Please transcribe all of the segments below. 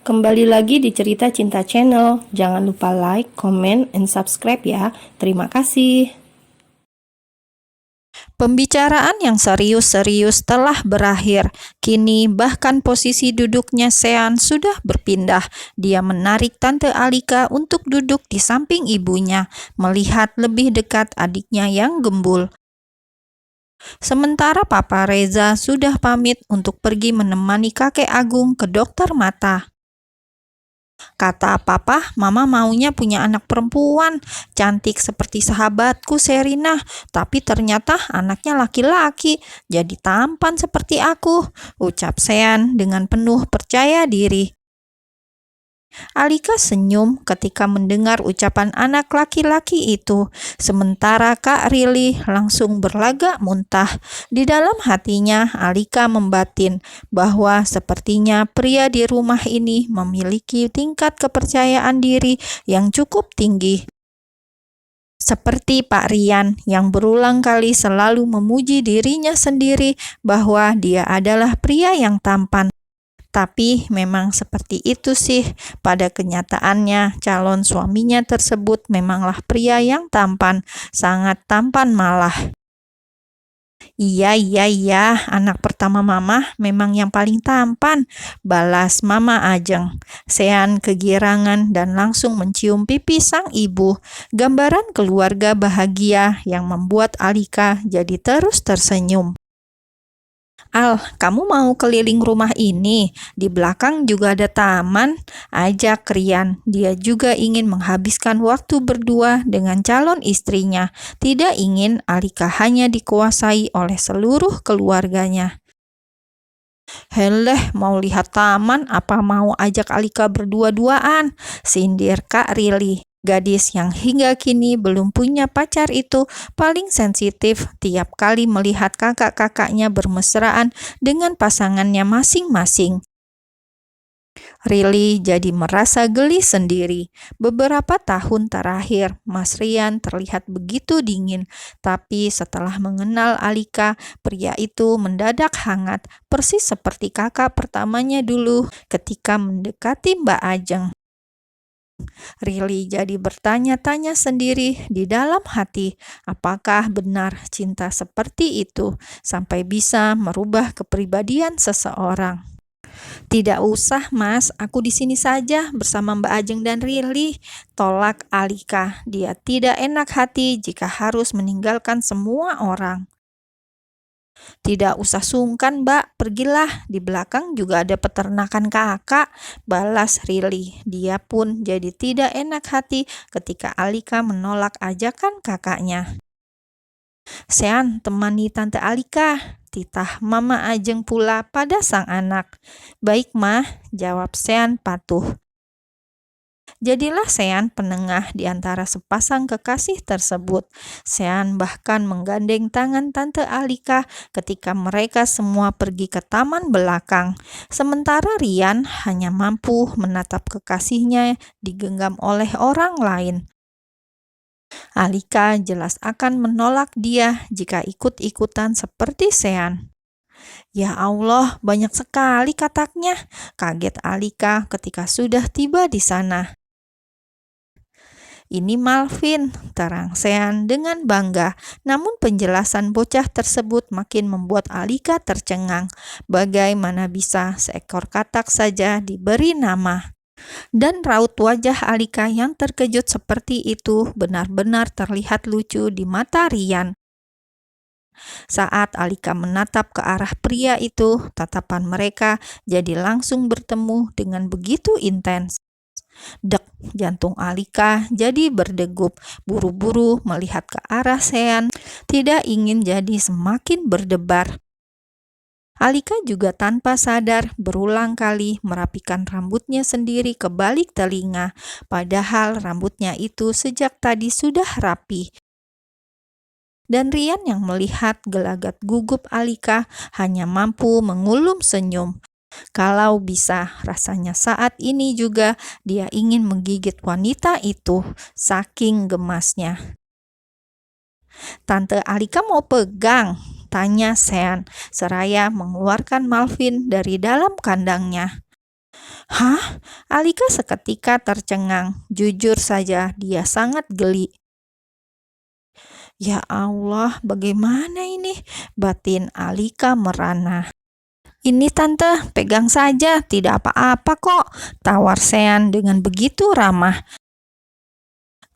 Kembali lagi di Cerita Cinta Channel. Jangan lupa like, comment, and subscribe ya. Terima kasih. Pembicaraan yang serius-serius telah berakhir. Kini bahkan posisi duduknya Sean sudah berpindah. Dia menarik Tante Alika untuk duduk di samping ibunya, melihat lebih dekat adiknya yang gembul. Sementara Papa Reza sudah pamit untuk pergi menemani kakek Agung ke dokter mata. Kata Papa, Mama maunya punya anak perempuan, cantik seperti sahabatku Serina, tapi ternyata anaknya laki-laki, jadi tampan seperti aku, ucap Sean dengan penuh percaya diri. Alika senyum ketika mendengar ucapan anak laki-laki itu, sementara Kak Rili langsung berlagak muntah. Di dalam hatinya, Alika membatin bahwa sepertinya pria di rumah ini memiliki tingkat kepercayaan diri yang cukup tinggi. Seperti Pak Rian yang berulang kali selalu memuji dirinya sendiri bahwa dia adalah pria yang tampan. Tapi memang seperti itu sih, pada kenyataannya calon suaminya tersebut memanglah pria yang tampan, sangat tampan malah. Iya, anak pertama Mama memang yang paling tampan, balas Mama Ajeng. Sean kegirangan dan langsung mencium pipi sang ibu. Gambaran keluarga bahagia yang membuat Alika jadi terus tersenyum. Al, kamu mau keliling rumah ini? Di belakang juga ada taman. Ajak Rian. Dia juga ingin menghabiskan waktu berdua dengan calon istrinya. Tidak ingin Alika hanya dikuasai oleh seluruh keluarganya. Heleh, mau lihat taman apa mau ajak Alika berdua-duaan? Sindir Kak Rili. Gadis yang hingga kini belum punya pacar itu paling sensitif tiap kali melihat kakak-kakaknya bermesraan dengan pasangannya masing-masing. Rili jadi merasa geli sendiri. Beberapa tahun terakhir, Mas Rian terlihat begitu dingin, tapi setelah mengenal Alika, pria itu mendadak hangat, persis seperti kakak pertamanya dulu ketika mendekati Mbak Ajeng. Rili jadi bertanya-tanya sendiri di dalam hati, apakah benar cinta seperti itu sampai bisa merubah kepribadian seseorang. Tidak usah Mas, aku di sini saja bersama Mbak Ajeng dan Rili, tolak Alika. Dia tidak enak hati jika harus meninggalkan semua orang. Tidak usah sungkan Mbak, pergilah, di belakang juga ada peternakan kakak, balas Rili. Dia pun jadi tidak enak hati ketika Alika menolak ajakan kakaknya. Sean, temani Tante Alika, titah Mama Ajeng pula pada sang anak. Baik Mah, jawab Sean patuh. Jadilah Sean penengah di antara sepasang kekasih tersebut. Sean bahkan menggandeng tangan Tante Alika ketika mereka semua pergi ke taman belakang. Sementara Rian hanya mampu menatap kekasihnya digenggam oleh orang lain. Alika jelas akan menolak dia jika ikut-ikutan seperti Sean. Ya Allah, banyak sekali kataknya. Kaget Alika ketika sudah tiba di sana. Ini Malvin, terang Sean dengan bangga. Namun penjelasan bocah tersebut makin membuat Alika tercengang. Bagaimana bisa seekor katak saja diberi nama? Dan raut wajah Alika yang terkejut seperti itu benar-benar terlihat lucu di mata Rian. Saat Alika menatap ke arah pria itu, tatapan mereka jadi langsung bertemu dengan begitu intens. Dek, jantung Alika jadi berdegup, buru-buru melihat ke arah Sean, tidak ingin jadi semakin berdebar. Alika juga tanpa sadar berulang kali merapikan rambutnya sendiri ke balik telinga, padahal rambutnya itu sejak tadi sudah rapi. Dan Rian yang melihat gelagat gugup Alika hanya mampu mengulum senyum. Kalau bisa, rasanya saat ini juga dia ingin menggigit wanita itu, saking gemasnya. Tante Alika mau pegang? Tanya Sean, seraya mengeluarkan Malvin dari dalam kandangnya. Hah? Alika seketika tercengang. Jujur saja, dia sangat geli. Ya Allah, bagaimana ini? Batin Alika merana. Ini tante, pegang saja, tidak apa-apa kok, tawar Sean dengan begitu ramah.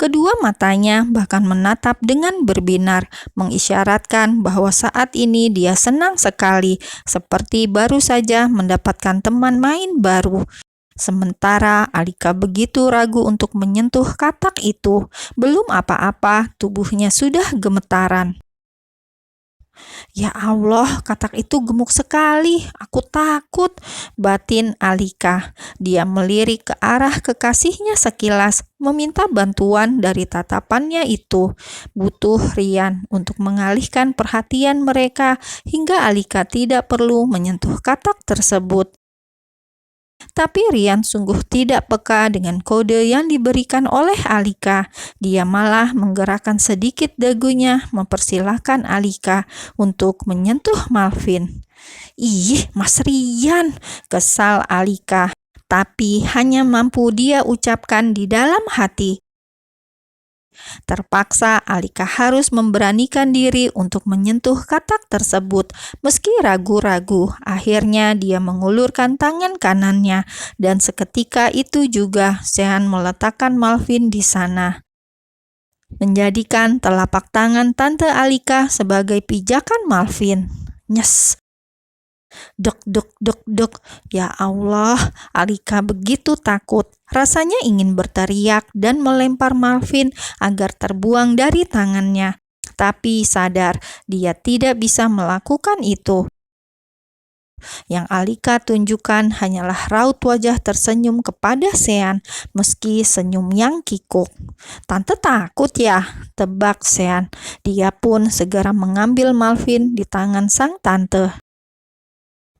Kedua matanya bahkan menatap dengan berbinar, mengisyaratkan bahwa saat ini dia senang sekali, seperti baru saja mendapatkan teman main baru. Sementara Alika begitu ragu untuk menyentuh katak itu, belum apa-apa, tubuhnya sudah gemetaran. Ya Allah, katak itu gemuk sekali. Aku takut, batin Alika. Dia melirik ke arah kekasihnya sekilas, meminta bantuan dari tatapannya itu. Butuh Rian untuk mengalihkan perhatian mereka hingga Alika tidak perlu menyentuh katak tersebut. Tapi Rian sungguh tidak peka dengan kode yang diberikan oleh Alika. Dia malah menggerakkan sedikit dagunya mempersilahkan Alika untuk menyentuh Malvin. Ih, Mas Rian, kesal Alika. Tapi hanya mampu dia ucapkan di dalam hati. Terpaksa Alika harus memberanikan diri untuk menyentuh katak tersebut. Meski ragu-ragu, akhirnya dia mengulurkan tangan kanannya dan seketika itu juga Sean meletakkan Malvin di sana, menjadikan telapak tangan Tante Alika sebagai pijakan Malvin. Nyes. Dek, dek, dek, dek. Ya Allah, Alika begitu takut. Rasanya ingin berteriak dan melempar Malvin agar terbuang dari tangannya. Tapi sadar, dia tidak bisa melakukan itu. Yang Alika tunjukkan hanyalah raut wajah tersenyum kepada Sean, meski senyum yang kikuk. Tante takut ya, tebak Sean. Dia pun segera mengambil Malvin di tangan sang tante.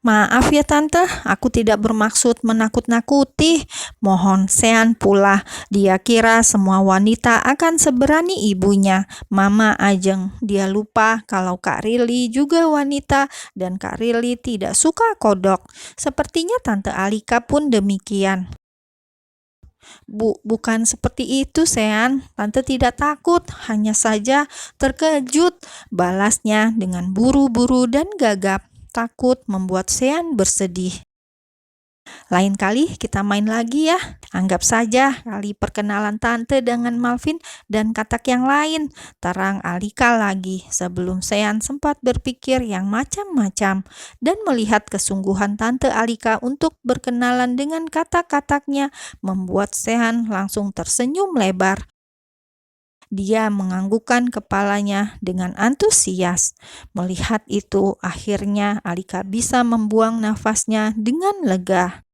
Maaf ya tante, aku tidak bermaksud menakut-nakuti. Mohon Sean pula, dia kira semua wanita akan seberani ibunya, Mama Ajeng. Dia lupa kalau Kak Rili juga wanita dan Kak Rili tidak suka kodok. Sepertinya Tante Alika pun demikian. Bukan seperti itu, Sean. Tante tidak takut, hanya saja terkejut, balasnya dengan buru-buru dan gagap. Takut membuat Sean bersedih. Lain kali kita main lagi ya. Anggap saja kali perkenalan tante dengan Malvin dan katak yang lain. Terang Alika lagi sebelum Sean sempat berpikir yang macam-macam dan melihat kesungguhan tante Alika untuk berkenalan dengan katak-kataknya membuat Sean langsung tersenyum lebar. Dia menganggukkan kepalanya dengan antusias. Melihat itu, akhirnya Alika bisa membuang nafasnya dengan lega.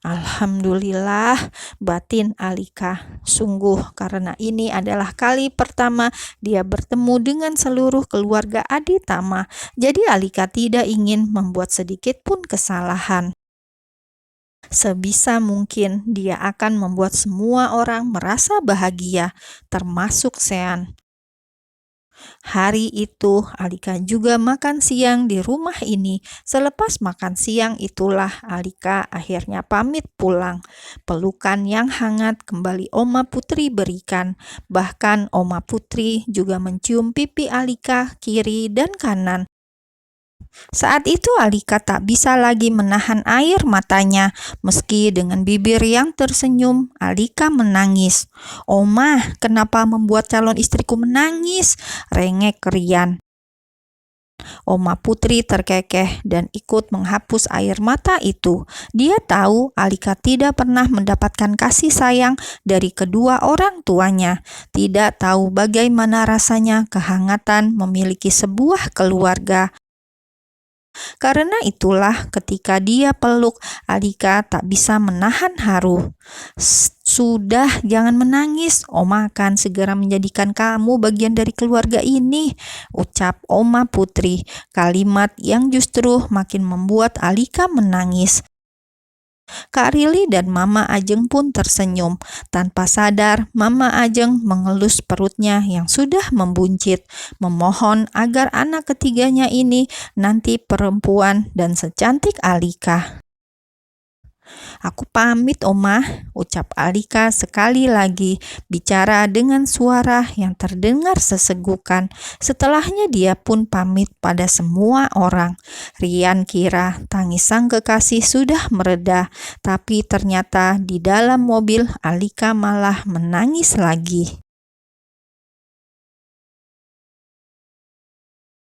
Alhamdulillah, batin Alika. Sungguh karena ini adalah kali pertama dia bertemu dengan seluruh keluarga Adi Tama. Jadi Alika tidak ingin membuat sedikit pun kesalahan. Sebisa mungkin dia akan membuat semua orang merasa bahagia, termasuk Sean. Hari itu Alika juga makan siang di rumah ini. Selepas makan siang itulah Alika akhirnya pamit pulang. Pelukan yang hangat kembali Oma Putri berikan. Bahkan Oma Putri juga mencium pipi Alika kiri dan kanan. Saat itu Alika tak bisa lagi menahan air matanya. Meski dengan bibir yang tersenyum, Alika menangis. "Oma, kenapa membuat calon istriku menangis?" rengek Rian. Oma Putri terkekeh dan ikut menghapus air mata itu. Dia tahu Alika tidak pernah mendapatkan kasih sayang dari kedua orang tuanya. Tidak tahu bagaimana rasanya kehangatan memiliki sebuah keluarga. Karena itulah ketika dia peluk, Alika tak bisa menahan haru. "Sudah, jangan menangis. Oma akan segera menjadikan kamu bagian dari keluarga ini," ucap Oma Putri. Kalimat yang justru makin membuat Alika menangis. Kak Rili dan Mama Ajeng pun tersenyum. Tanpa sadar, Mama Ajeng mengelus perutnya yang sudah membuncit, memohon agar anak ketiganya ini nanti perempuan dan secantik Alika. "Aku pamit, Omah," ucap Alika sekali lagi, bicara dengan suara yang terdengar sesegukan. Setelahnya dia pun pamit pada semua orang. Rian kira tangis sang kekasih sudah mereda, tapi ternyata di dalam mobil Alika malah menangis lagi.